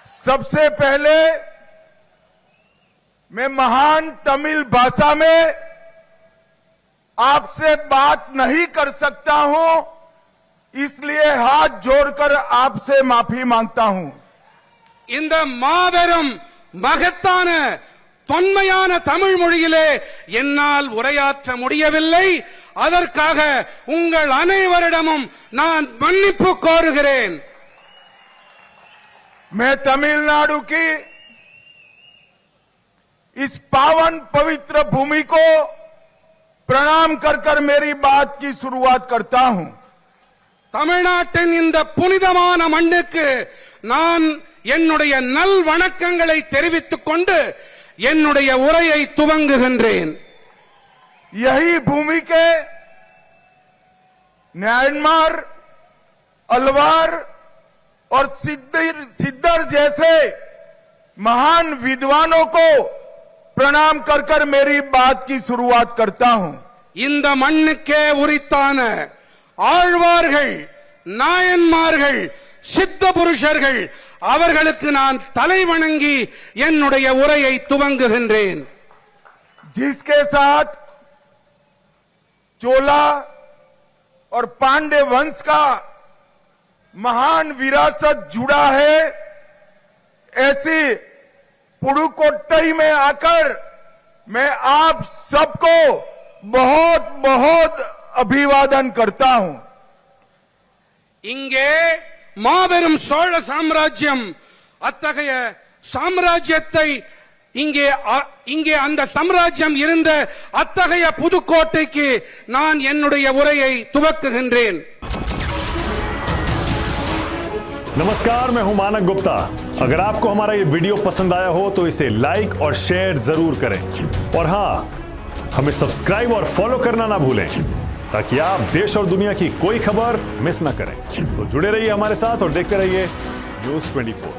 सबसे पहले मैं महान तमिल भाषा में आपसे बात नहीं कर सकता हूं, इसलिए हाथ जोड़कर आपसे माफी मांगता हूं। இந்த மாபெரும் மகத்தான தொன்மையான தமிழ் மொழியிலே என்னால் உரையாற்ற முடியவில்லை. அதற்காக உங்கள் அனைவரிடமும் நான் மன்னிப்பு கோருகிறேன். मैं तमिलनाडु की इस पावन पवित्र भूमि को प्रणाम कर कर मेरी बात की शुरुआत करता हूं। தமிழ்நாட்டின் இந்த புனிதமான மண்ணுக்கு நான் என்னுடைய நல் வணக்கங்களை தெரிவித்துக் கொண்டு என்னுடைய உரையை துவங்குகின்றேன். यही भूमि के म्यांमार, अलवार और सिद्धर जैसे महान विद्वानों को प्रणाम कर कर मेरी बात की शुरुआत करता हूं। இந்த மண்ணுக்கே உரித்தான ஆழ்வார்கள், நாயன்மார்கள், சித்த புருஷர்கள் அவர்களுக்கு நான் தலை வணங்கி என்னுடைய உரையை துவங்குகின்றேன். जिसके साथ चोला और पांडे वंश का महान विरासत जुड़ा है, ऐसी पुडुकोट्टई में आकर मैं आप सबको बहुत बहुत अभिवादन करता हूं। இங்கே மாபெரும் சோழ சாம்ராஜ்யம், அத்தகைய சாம்ராஜ்யத்தை இங்கே அந்த சாம்ராஜ்யம் இருந்த அத்தகைய புதுக்கோட்டைக்கு நான் என்னுடைய உரையை துவக்குகின்றேன். नमस्कार, मैं हूं मानक गुप्ता। अगर आपको हमारा ये वीडियो पसंद आया हो तो इसे लाइक और शेयर जरूर करें, और हां, हमें सब्सक्राइब और फॉलो करना ना भूलें ताकि आप देश और दुनिया की कोई खबर मिस ना करें। तो जुड़े रहिए हमारे साथ और देखते रहिए न्यूज़ 24।